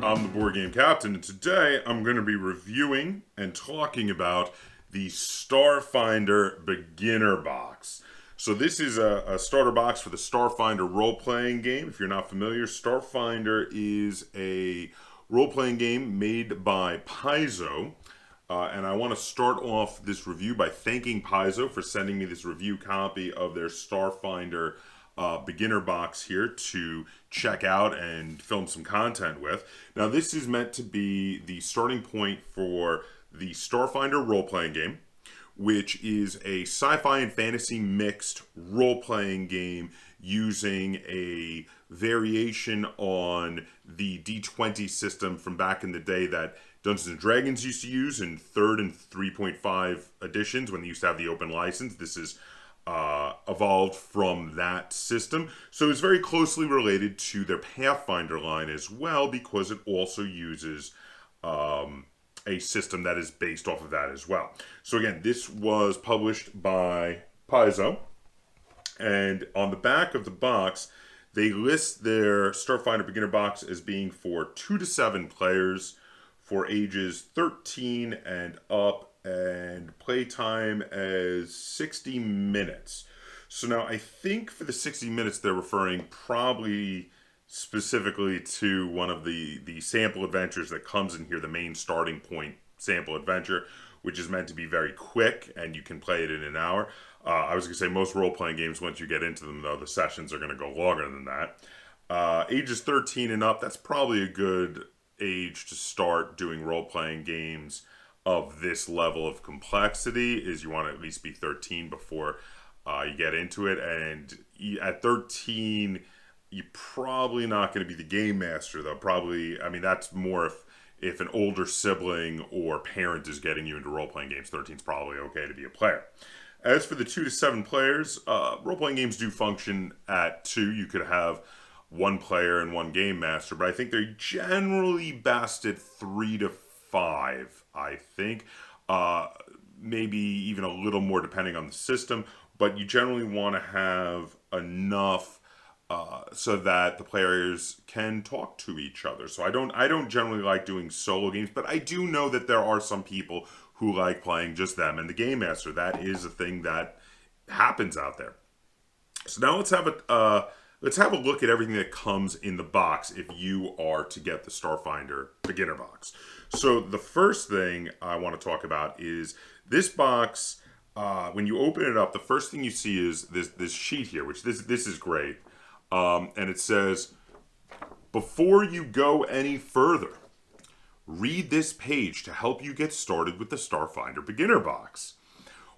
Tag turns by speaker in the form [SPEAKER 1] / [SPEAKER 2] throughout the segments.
[SPEAKER 1] I'm the Board Game Captain, and today I'm going to be reviewing and talking about the Starfinder Beginner Box. So this is a starter box for the Starfinder role-playing game. If you're not familiar, Starfinder is a role-playing game made by Paizo. And I want to start off this review by thanking Paizo for sending me this review copy of their Starfinder beginner box here to check out and film some content with. Now, this is meant to be the starting point for the Starfinder role-playing game, which is a sci-fi and fantasy mixed role-playing game using a variation on the D20 system from back in the day that Dungeons & Dragons used to use in 3rd and 3.5 editions when they used to have the open license. This is evolved from that system. So it's very closely related to their Pathfinder line as well, because it also uses a system that is based off of that as well. So again, this was published by Paizo, and on the back of the box, they list their Starfinder Beginner Box as being for 2 to 7 players for ages 13 and up, and playtime as 60 minutes. So now I think for the 60 minutes they're referring probably specifically to one of the sample adventures that comes in here, the main starting point sample adventure, which is meant to be very quick and you can play it in an hour. I was going to say most role-playing games, once you get into them though, the sessions are going to go longer than that. Ages 13 and up, that's probably a good age to start doing role-playing games of this level of complexity. Is you want to at least be 13 before you get into it, and at 13 you're probably not going to be the game master though. Probably, I mean, that's more if an older sibling or parent is getting you into role-playing games. 13 is probably okay to be a player. As for the 2 to 7 players, role-playing games do function at 2. You could have 1 player and 1 game master, but I think they're generally best at 3 to 5, I think. Maybe even a little more depending on the system, but you generally want to have enough so that the players can talk to each other. So I don't generally like doing solo games, but I do know that there are some people who like playing just them and the game master. That is a thing that happens out there. So now let's have a look at everything that comes in the box if you are to get the Starfinder Beginner Box. So the first thing I want to talk about is this box. When you open it up, the first thing you see is this sheet here, which this is great. And it says, before you go any further, read this page to help you get started with the Starfinder Beginner Box.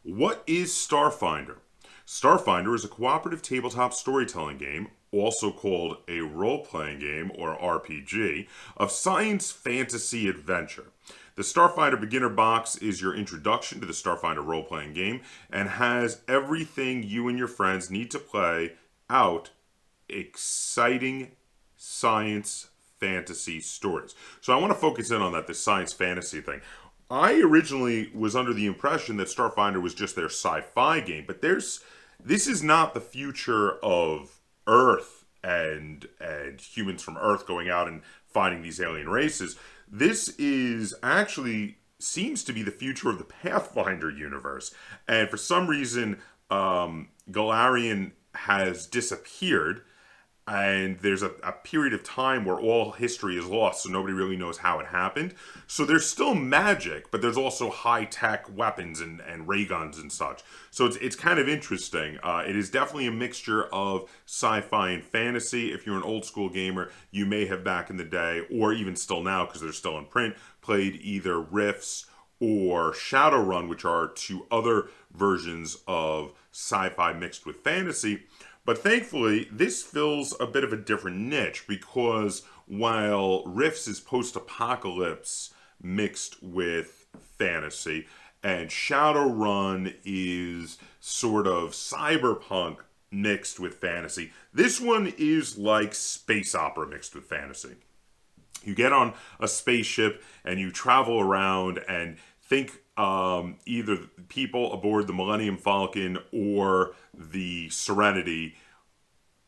[SPEAKER 1] What is Starfinder? Starfinder is a cooperative tabletop storytelling game, also called a role-playing game or RPG, of science fantasy adventure. The Starfinder Beginner Box is your introduction to the Starfinder role-playing game and has everything you and your friends need to play out exciting science fantasy stories. So I want to focus in on this science fantasy thing. I originally was under the impression that Starfinder was just their sci-fi game, but this is not the future of Earth and humans from Earth going out and finding these alien races. This is actually seems to be the future of the Pathfinder universe. And for some reason, Galarian has disappeared, and there's a period of time where all history is lost, so nobody really knows how it happened. So there's still magic, but there's also high-tech weapons and ray guns and such. So it's kind of interesting. It is definitely a mixture of sci-fi and fantasy. If you're an old-school gamer, you may have back in the day, or even still now, because they're still in print, played either Rifts or Shadowrun, which are 2 other versions of sci-fi mixed with fantasy. But thankfully, this fills a bit of a different niche, because while Rifts is post-apocalypse mixed with fantasy, and Shadowrun is sort of cyberpunk mixed with fantasy, this one is like space opera mixed with fantasy. You get on a spaceship and you travel around and think either people aboard the Millennium Falcon or the Serenity,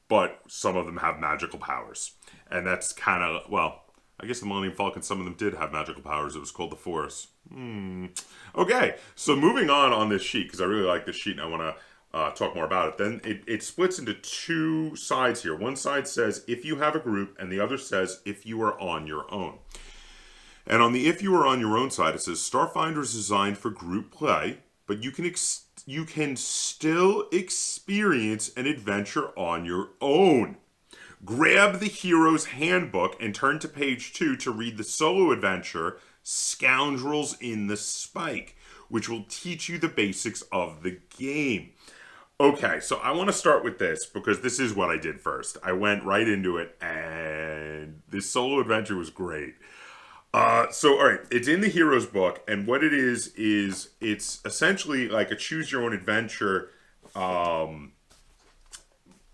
[SPEAKER 1] but some of them have magical powers. And that's kind of, well, I guess the Millennium Falcon, some of them did have magical powers. It was called the Force. Okay, so moving on this sheet, because I really like this sheet and I want to talk more about it. Then it splits into two sides here. One side says if you have a group, and the other says if you are on your own. And on the if you are on your own side, it says Starfinder is designed for group play, but you can still experience an adventure on your own. Grab the Hero's Handbook and turn to page 2 to read the solo adventure, Scoundrels in the Spike, which will teach you the basics of the game. Okay, so I want to start with this because this is what I did first. I went right into it, and this solo adventure was great. All right, it's in the Hero's Book, and what it is it's essentially like a choose-your-own-adventure.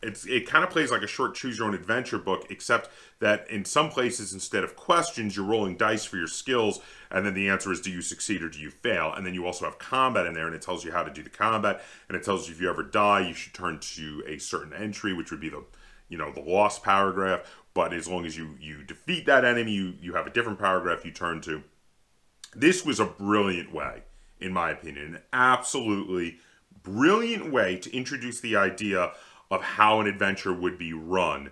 [SPEAKER 1] It kind of plays like a short choose-your-own-adventure book, except that in some places, instead of questions, you're rolling dice for your skills, and then the answer is, do you succeed or do you fail? And then you also have combat in there, and it tells you how to do the combat, and it tells you if you ever die, you should turn to a certain entry, which would be the lost paragraph. But as long as you defeat that enemy, you have a different paragraph you turn to. This was a brilliant way, in my opinion, an absolutely brilliant way to introduce the idea of how an adventure would be run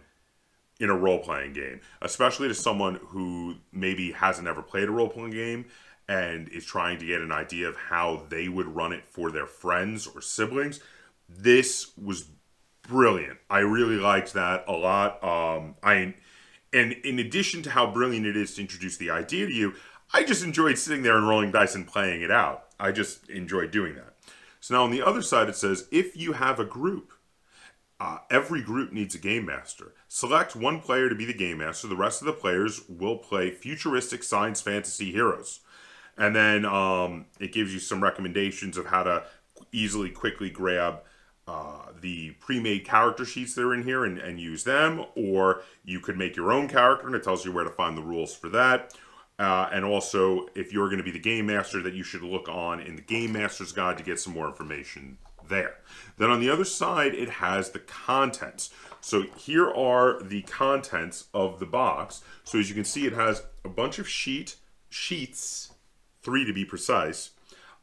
[SPEAKER 1] in a role-playing game, especially to someone who maybe hasn't ever played a role-playing game and is trying to get an idea of how they would run it for their friends or siblings. This was brilliant. I really liked that a lot. And in addition to how brilliant it is to introduce the idea to you, I just enjoyed sitting there and rolling dice and playing it out. I just enjoyed doing that. So now on the other side it says, if you have a group, every group needs a game master. Select one player to be the game master. The rest of the players will play futuristic science fantasy heroes. And then it gives you some recommendations of how to easily, quickly grab the pre-made character sheets that are in here and use them. Or you could make your own character, and it tells you where to find the rules for that. And also, if you're going to be the game master, that you should look on in the Game Master's Guide to get some more information there. Then on the other side, it has the contents. So here are the contents of the box. So as you can see, it has a bunch of sheets, 3 to be precise,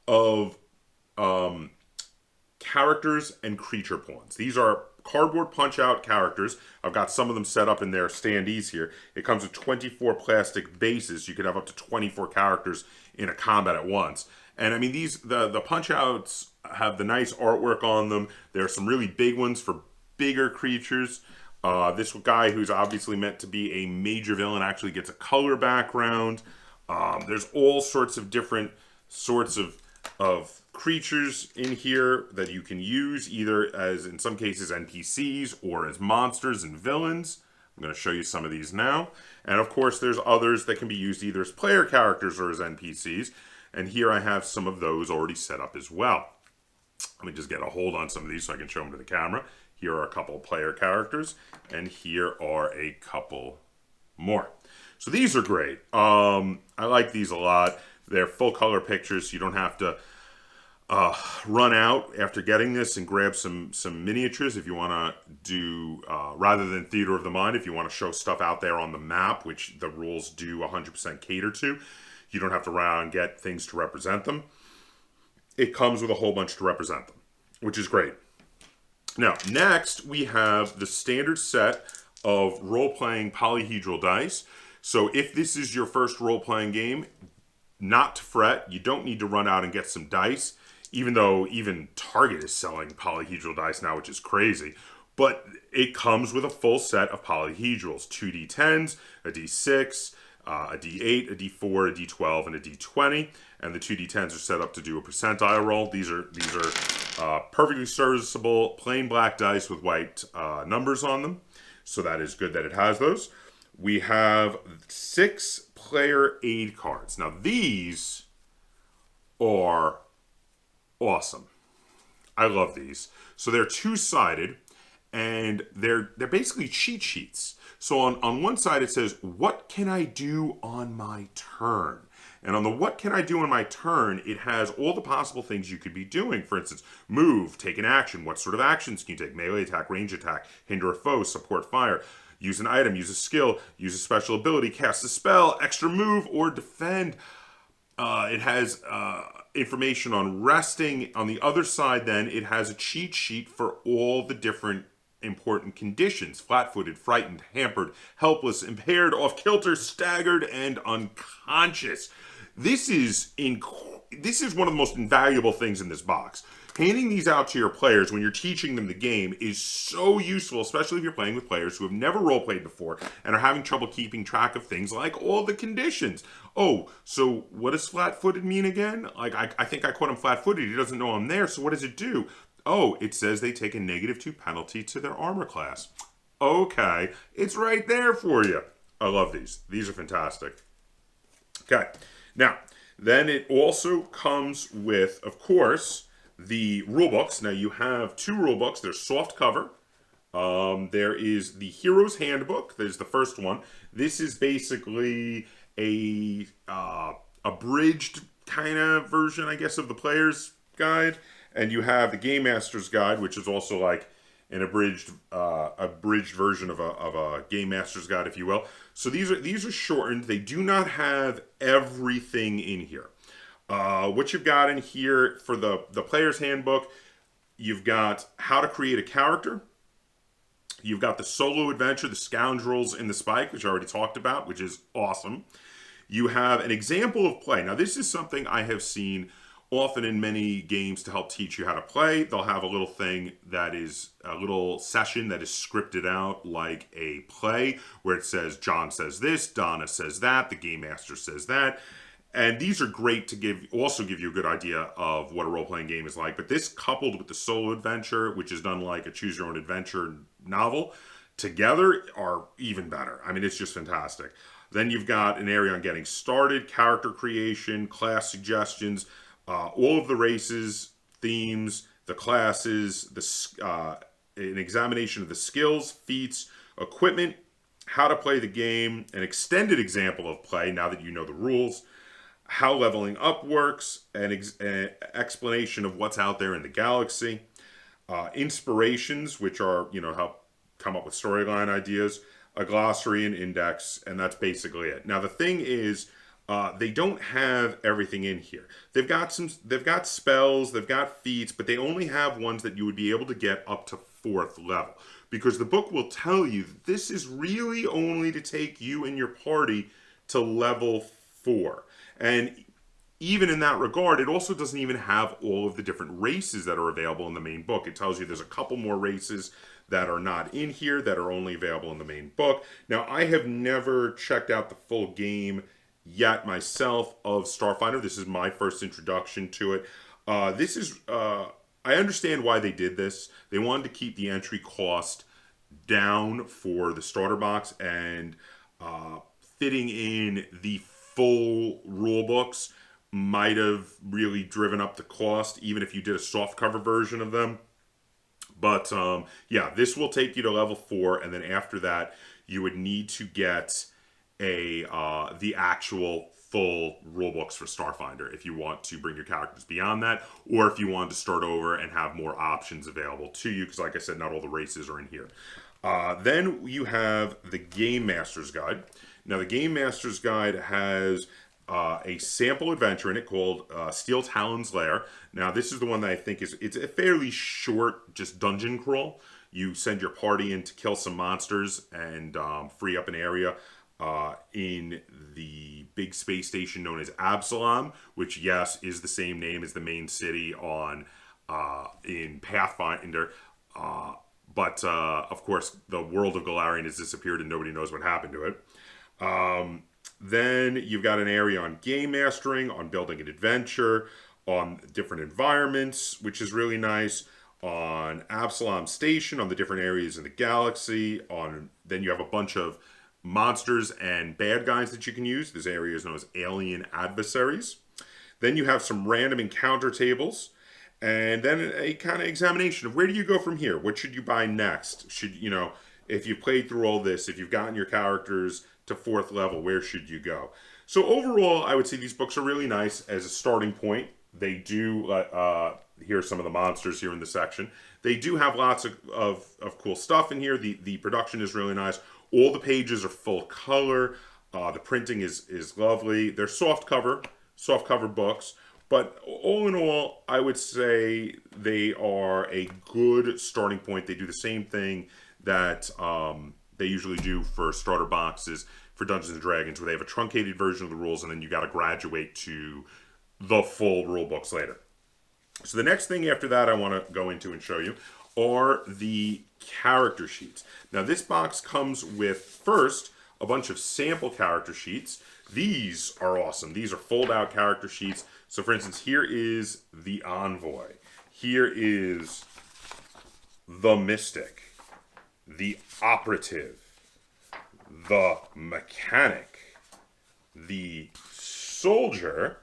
[SPEAKER 1] of characters and creature pawns. These are cardboard punch-out characters. I've got some of them set up in their standees here. It comes with 24 plastic bases. You can have up to 24 characters in a combat at once. And I mean, the punch-outs have the nice artwork on them. There are some really big ones for bigger creatures. This guy, who's obviously meant to be a major villain, actually gets a color background. There's all sorts of different sorts of creatures in here that you can use, either as, in some cases, NPCs or as monsters and villains. I'm going to show you some of these now. And of course, there's others that can be used either as player characters or as NPCs. And here I have some of those already set up as well. Let me just get a hold on some of these so I can show them to the camera. Here are a couple of player characters, and here are a couple more. So these are great. I like these a lot. They're full color pictures, so you don't have to run out after getting this and grab some miniatures if you want to do, rather than theater of the mind, if you want to show stuff out there on the map, which the rules do 100% cater to. You don't have to run out and get things to represent them. It comes with a whole bunch to represent them, which is great. Now, next we have the standard set of role-playing polyhedral dice. So if this is your first role-playing game, not to fret. You don't need to run out and get some dice, even though even Target is selling polyhedral dice now, which is crazy. But it comes with a full set of polyhedrals, 2d10s, a d6, a d8, a d4, a d12, and a d20. And the 2d10s are set up to do a percentile roll. These are perfectly serviceable plain black dice with white numbers on them. So that is good that it has those. We have 6 player aid cards. Now these are awesome. I love these. So they're two-sided, and they're basically cheat sheets. So on one side it says, what can I do on my turn? And on the what can I do on my turn, it has all the possible things you could be doing. For instance, move, take an action. What sort of actions can you take? Melee attack, range attack, hinder a foe, support fire. use an item, use a skill, use a special ability, cast a spell, extra move, or defend. It has information on resting. On the other side, then, it has a cheat sheet for all the different important conditions: flat-footed, frightened, hampered, helpless, impaired, off-kilter, staggered, and unconscious. This is one of the most invaluable things in this box. Handing these out to your players when you're teaching them the game is so useful, especially if you're playing with players who have never role-played before and are having trouble keeping track of things like all the conditions. Oh, so what does flat-footed mean again? Like, I think I caught him flat-footed. He doesn't know I'm there, so what does it do? Oh, it says they take a -2 penalty to their armor class. Okay, it's right there for you. I love these. These are fantastic. Okay, now, then it also comes with, of course, the rule books. Now, you have 2 rule books. There's soft cover. There is the Hero's Handbook. There's the first one. This is basically a abridged kind of version, I guess, of the player's guide. And you have the Game Master's Guide, which is also like an abridged version of a Game Master's Guide, if you will. So these are shortened. They do not have everything in here. What you've got in here for the Player's Handbook, you've got how to create a character. You've got the solo adventure, the Scoundrels in the Spike, which I already talked about, which is awesome. You have an example of play. Now, this is something I have seen often in many games to help teach you how to play. They'll have a little thing that is a little session that is scripted out like a play, where it says John says this, Donna says that, the Game Master says that. And these are great to give you a good idea of what a role-playing game is like. But this, coupled with the solo adventure, which is done like a choose-your-own-adventure novel, together are even better. I mean, it's just fantastic. Then you've got an area on getting started, character creation, class suggestions, all of the races, themes, the classes, an examination of the skills, feats, equipment, how to play the game, an extended example of play now that you know the rules, how leveling up works, an explanation of what's out there in the galaxy, inspirations, which are, help come up with storyline ideas, a glossary and index, and that's basically it. Now, the thing is, they don't have everything in here. They've got spells, they've got feats, but they only have ones that you would be able to get up to 4th level. Because the book will tell you that this is really only to take you and your party to level 4. And even in that regard, it also doesn't even have all of the different races that are available in the main book. It tells you there's a couple more races that are not in here that are only available in the main book. Now, I have never checked out the full game yet myself of Starfinder. This is my first introduction to it. I understand why they did this. They wanted to keep the entry cost down for the starter box, and fitting in the full rule books might have really driven up the cost, even if you did a soft cover version of them. But yeah, this will take you to level 4, and then after that, you would need to get the actual full rule books for Starfinder if you want to bring your characters beyond that, or if you want to start over and have more options available to you, because like I said, not all the races are in here. Then you have the Game Master's Guide. Now, the Game Master's Guide has a sample adventure in it called Steel Talon's Lair. Now, this is the one that I think it's a fairly short, just dungeon crawl. You send your party in to kill some monsters and free up an area in the big space station known as Absalom, which, yes, is the same name as the main city in Pathfinder. But, of course, the world of Golarion has disappeared and nobody knows what happened to it. Then you've got an area on game mastering, on building an adventure, on different environments, which is really nice, on Absalom Station, on the different areas in the galaxy. Then you have a bunch of monsters and bad guys that you can use. This area is known as Alien Adversaries. Then you have some random encounter tables. And then a kind of examination of where do you go from here? What should you buy next? If you've played through all this, if you've gotten your characters to 4th level, where should you go? So overall, I would say these books are really nice as a starting point. They do, here's some of the monsters here in the section. They do have lots of cool stuff in here. The production is really nice. All the pages are full color. The printing is lovely. They're soft cover books. But all in all, I would say they are a good starting point. They do the same thing that they usually do for starter boxes for Dungeons and Dragons, where they have a truncated version of the rules, and then you got to graduate to the full rule books later. So the next thing after that I want to go into and show you are the character sheets. Now this box comes with, first, a bunch of sample character sheets. These are awesome. These are fold-out character sheets. So for instance, here is the Envoy. Here is the Mystic, the Operative, the Mechanic, the Soldier,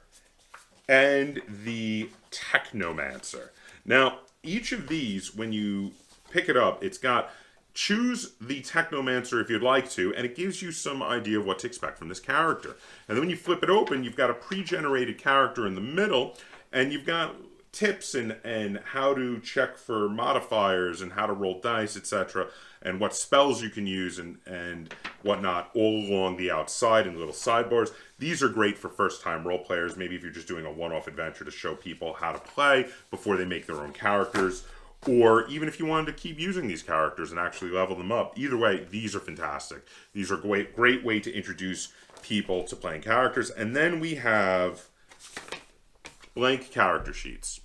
[SPEAKER 1] and the Technomancer. Now, each of these, when you pick it up, it's got choose the Technomancer if you'd like to, and it gives you some idea of what to expect from this character. And then when you flip it open, you've got a pre-generated character in the middle, and you've got tips and how to check for modifiers and how to roll dice, etc., and what spells you can use and whatnot all along the outside in little sidebars. These are great for first-time role players, maybe if you're just doing a one-off adventure to show people how to play before they make their own characters, or even if you wanted to keep using these characters and actually level them up. Either way, these are fantastic. These are a great way to introduce people to playing characters. And then we have blank character sheets.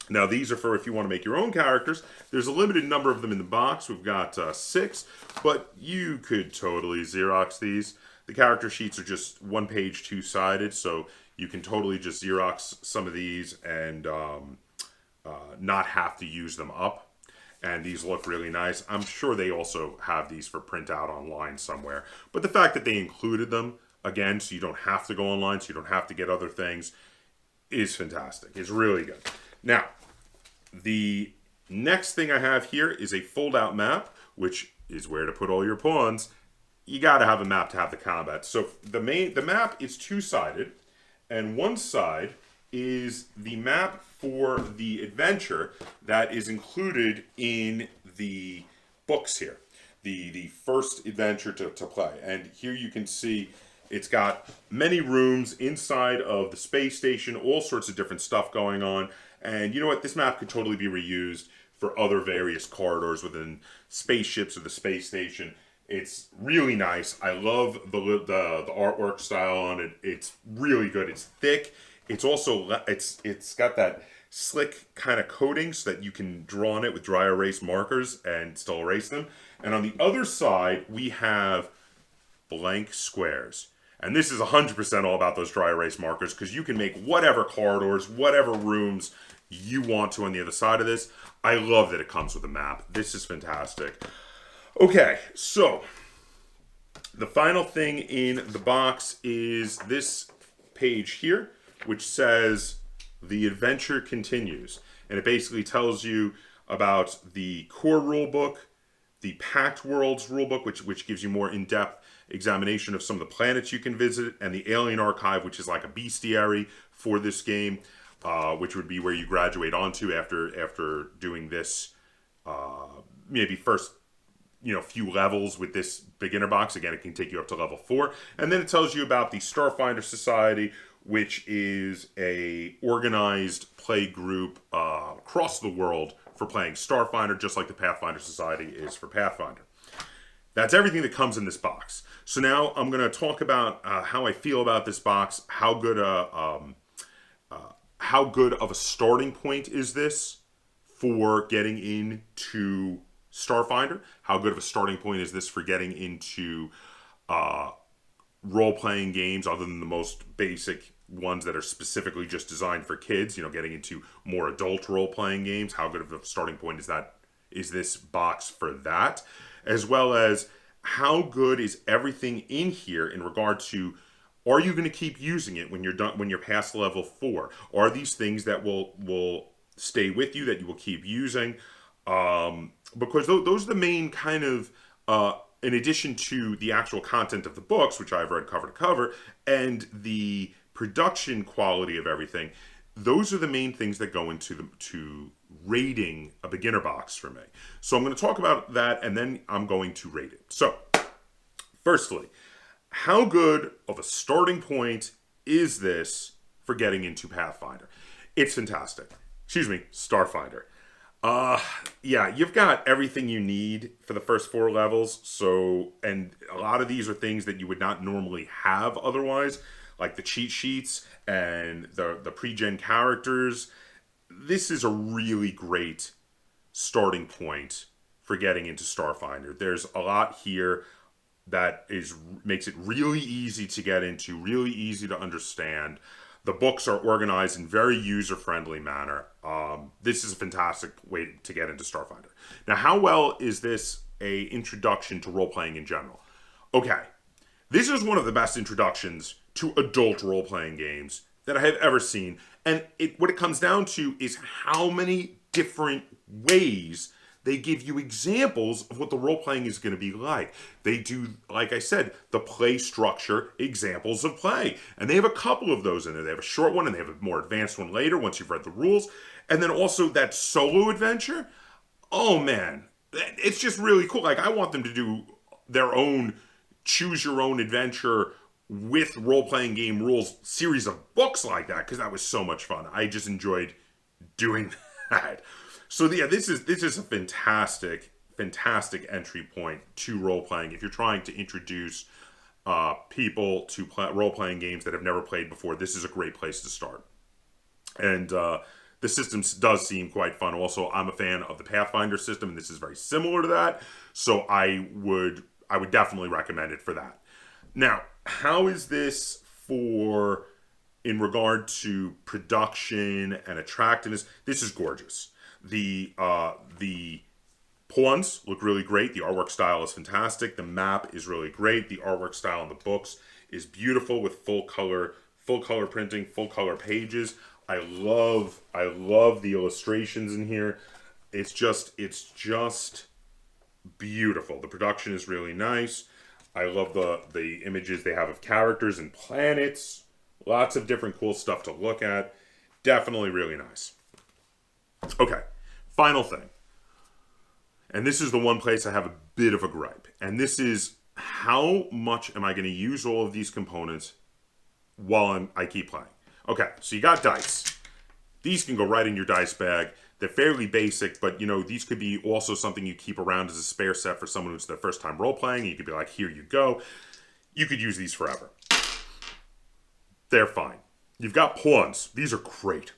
[SPEAKER 1] Now these are for if you want to make your own characters. There's a limited number of them in the box. We've got 6, but you could totally Xerox these. The character sheets are just one page, two-sided, so you can totally just Xerox some of these and not have to use them up. And these look really nice. I'm sure they also have these for print out online somewhere. But the fact that they included them, again, so you don't have to go online, so you don't have to get other things, is fantastic. It's really good. Now, the next thing I have here is a fold-out map, which is where to put all your pawns. You got to have a map to have the combat. So the map is two-sided, and one side is the map for the adventure that is included in the books here. The first adventure to play. And here you can see it's got many rooms inside of the space station, all sorts of different stuff going on. And you know what? This map could totally be reused for other various corridors within spaceships or the space station. It's really nice. I love the artwork style on it. It's really good. It's thick. It's also, it's got that slick kind of coating so that you can draw on it with dry erase markers and still erase them. And on the other side, we have blank squares. And this is 100% all about those dry erase markers, because you can make whatever corridors, whatever rooms you want to on the other side of this. I love that it comes with a map. This is fantastic. Okay, so the final thing in the box is this page here, which says the adventure continues. And it basically tells you about the core rulebook, the Packed Worlds rulebook, which gives you more in-depth examination of some of the planets you can visit, and the Alien Archive, which is like a bestiary for this game, which would be where you graduate onto after doing this, maybe first few levels with this beginner box. Again, it can take you up to level 4. And then it tells you about the Starfinder Society, which is a organized play group across the world for playing Starfinder, just like the Pathfinder Society is for Pathfinder. That's everything that comes in this box. So now I'm going to talk about how I feel about this box, how good of a starting point is this for getting into Starfinder, how good of a starting point is this for getting into role-playing games other than the most basic ones that are specifically just designed for kids, getting into more adult role-playing games. How good of a starting point is this box for that? As well as how good is everything in here in regard to, are you going to keep using it when you're done, when you're past level 4? Are these things that will stay with you, that you will keep using? Because those are the main kind of, in addition to the actual content of the books, which I've read cover to cover, and the production quality of everything, those are the main things that go into rating a beginner box for me. So I'm going to talk about that, and then I'm going to rate it. So Firstly, how good of a starting point is this for getting into Pathfinder? It's fantastic. Excuse me, Starfinder. Uh, yeah, you've got everything you need for the first 4 levels. So, and a lot of these are things that you would not normally have otherwise, like the cheat sheets and the pre-gen characters. This is a really great starting point for getting into Starfinder. There's a lot here that is makes it really easy to get into, really easy to understand. The books are organized in very user-friendly manner. This is a fantastic way to get into Starfinder. Now, how well is this a introduction to role-playing in general? Okay, this is one of the best introductions to adult role-playing games that I have ever seen. And what it comes down to is how many different ways they give you examples of what the role playing is going to be like. They do, like I said, the play structure examples of play. And they have a couple of those in there. They have a short one and they have a more advanced one later once you've read the rules. And then also that solo adventure. Oh man, it's just really cool. Like, I want them to do their own choose your own adventure with role-playing game rules series of books like that, because that was so much fun. I just enjoyed doing that. So yeah, this is a fantastic entry point to role-playing. If you're trying to introduce people to role-playing games that have never played before, this is a great place to start. And the system does seem quite fun. Also, I'm a fan of the Pathfinder system, and this is very similar to that. So I would definitely recommend it for that. Now, how is this for in regard to production and attractiveness? This is gorgeous. The pawns look really great. The artwork style is fantastic. The map is really great. The artwork style in the books is beautiful with full color printing, full color pages. I love the illustrations in here. It's just beautiful. The production is really nice. I love the images they have of characters and planets. Lots of different cool stuff to look at. Definitely really nice. Okay, final thing. And this is the one place I have a bit of a gripe. And this is, how much am I going to use all of these components while I keep playing? Okay, so you got dice. These can go right in your dice bag. They're fairly basic, but, you know, these could be also something you keep around as a spare set for someone who's their first time role-playing. You could be like, here you go. You could use these forever. They're fine. You've got pawns. These are great.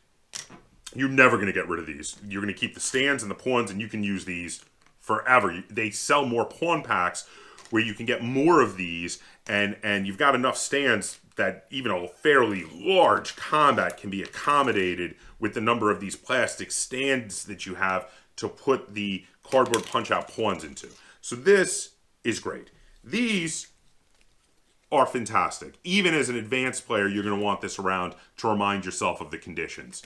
[SPEAKER 1] You're never going to get rid of these. You're going to keep the stands and the pawns, and you can use these forever. They sell more pawn packs where you can get more of these, and you've got enough stands that even a fairly large combat can be accommodated with the number of these plastic stands that you have to put the cardboard punch-out pawns into. So this is great. These are fantastic. Even as an advanced player, you're going to want this around to remind yourself of the conditions.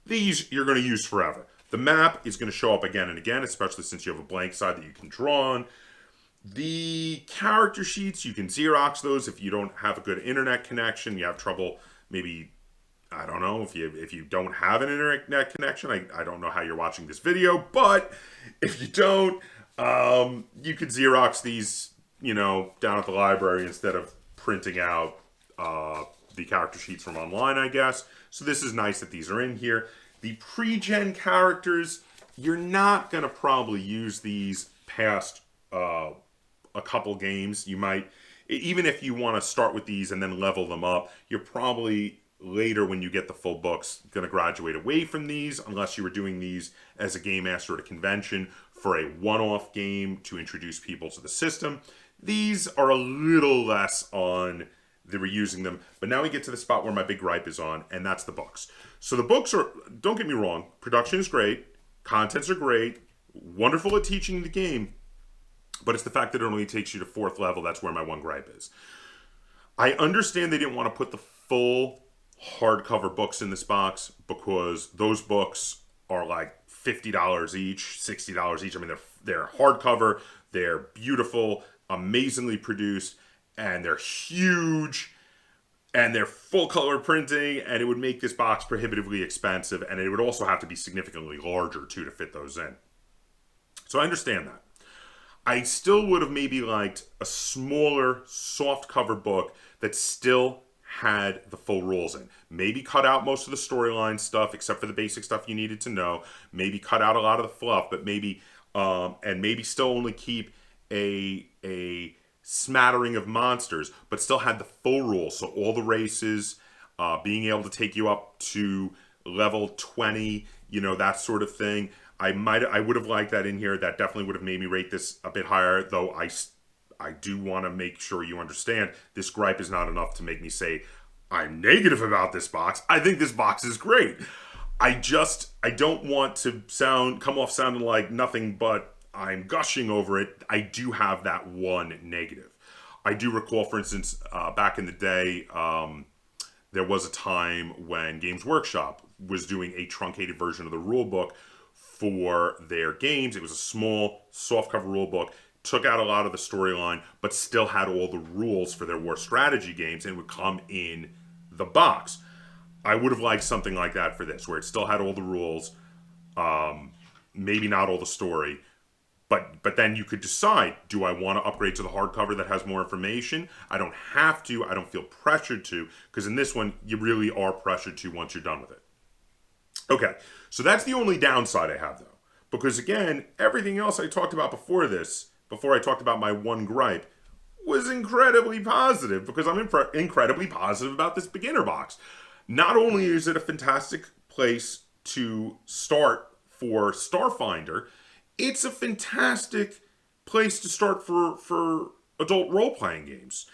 [SPEAKER 1] These you're going to use forever. The map is going to show up again and again, especially since you have a blank side that you can draw on. The character sheets, you can Xerox those if you don't have a good internet connection. You have trouble, maybe, I don't know, if you don't have an internet connection. I don't know how you're watching this video, but if you don't, you could Xerox these, you know, down at the library instead of printing out the character sheets from online, I guess. So this is nice that these are in here. The pre-gen characters, you're not going to probably use these past a couple games. You might, even if you want to start with these and then level them up, you're probably later, when you get the full books, going to graduate away from these, unless you were doing these as a game master at a convention for a one-off game to introduce people to the system. These are a little less on the reusing them, but now we get to the spot where my big gripe is on, and that's the books. So the books are, don't get me wrong, production is great, contents are great, wonderful at teaching the game, but it's the fact that it only takes you to 4th level. That's where my one gripe is. I understand they didn't want to put the full hardcover books in this box because those books are like $50 each, $60 each. I mean, they're hardcover, they're beautiful, amazingly produced, and they're huge, and they're full color printing, and it would make this box prohibitively expensive, and it would also have to be significantly larger too to fit those in. So I understand that. I still would have maybe liked a smaller, soft cover book that still had the full rules in. Maybe cut out most of the storyline stuff, except for the basic stuff you needed to know. Maybe cut out a lot of the fluff, but maybe and maybe still only keep a smattering of monsters, but still had the full rules. So all the races, being able to take you up to level 20, you know, that sort of thing. I would have liked that in here. That definitely would have made me rate this a bit higher, though I do want to make sure you understand this gripe is not enough to make me say I'm negative about this box. I think this box is great. I don't want to come off sounding like nothing but I'm gushing over it. I do have that one negative. I do recall, for instance, back in the day, there was a time when Games Workshop was doing a truncated version of the rulebook for their games. It was a small, softcover rulebook, took out a lot of the storyline, but still had all the rules for their war strategy games and would come in the box. I would have liked something like that for this, where it still had all the rules, maybe not all the story, but then you could decide, do I want to upgrade to the hardcover that has more information? I don't have to. I don't feel pressured to, because in this one, you really are pressured to once you're done with it. Okay, so that's the only downside I have, though. Because, again, everything else I talked about before this, before I talked about my one gripe, was incredibly positive, because I'm incredibly positive about this beginner box. Not only is it a fantastic place to start for Starfinder, it's a fantastic place to start for adult role-playing games.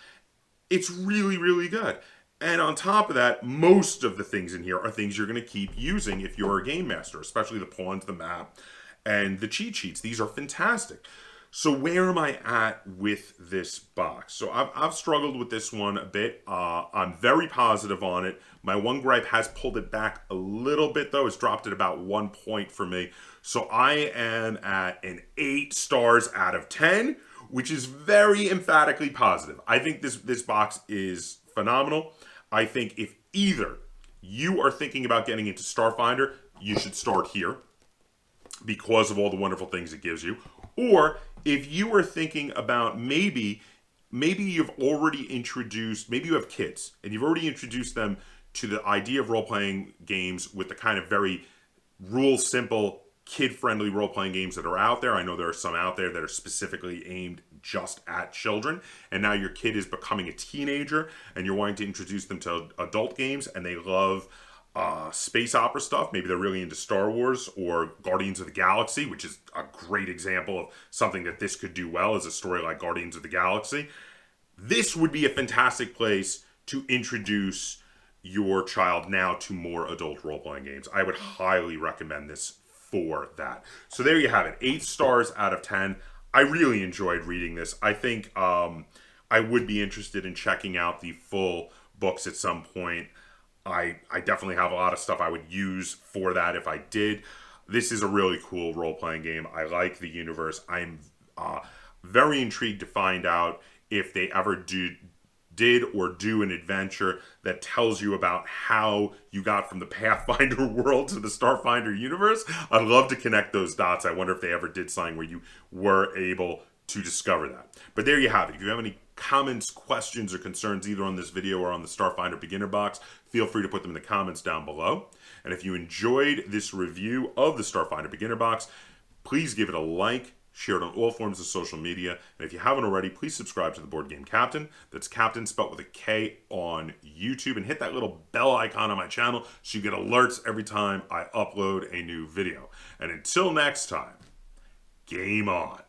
[SPEAKER 1] It's really, really good. And on top of that, most of the things in here are things you're going to keep using if you're a game master, especially the pawns, the map, and the cheat sheets. These are fantastic. So where am I at with this box? So I've struggled with this one a bit. I'm very positive on it. My one gripe has pulled it back a little bit, though. It's dropped at about 1 point for me. So I am at an 8 stars out of 10, which is very emphatically positive. I think this box is phenomenal. I think if either you are thinking about getting into Starfinder, you should start here because of all the wonderful things it gives you. Or if you are thinking about maybe you've already introduced, maybe you have kids and you've already introduced them to the idea of role-playing games with the kind of very rule-simple, kid-friendly role-playing games that are out there. I know there are some out there that are specifically aimed just at children, and now your kid is becoming a teenager and you're wanting to introduce them to adult games and they love space opera stuff. Maybe they're really into Star Wars or Guardians of the Galaxy, which is a great example of something that this could do well, as a story like Guardians of the Galaxy. This would be a fantastic place to introduce your child now to more adult role-playing games. I would highly recommend this for that. So there you have it, 8 stars out of 10. I really enjoyed reading this. I think I would be interested in checking out the full books at some point. I definitely have a lot of stuff I would use for that if I did. This is a really cool role-playing game. I like the universe. I'm very intrigued to find out if they ever did or do an adventure that tells you about how you got from the Pathfinder world to the Starfinder universe. I'd love to connect those dots. I wonder if they ever did something where you were able to discover that. But there you have it. If you have any comments, questions, or concerns either on this video or on the Starfinder Beginner Box, feel free to put them in the comments down below. And if you enjoyed this review of the Starfinder Beginner Box, please give it a like, share it on all forms of social media, and if you haven't already, please subscribe to the Board Game Captain. That's Captain spelled with a K on YouTube, and hit that little bell icon on my channel so you get alerts every time I upload a new video. And until next time, game on.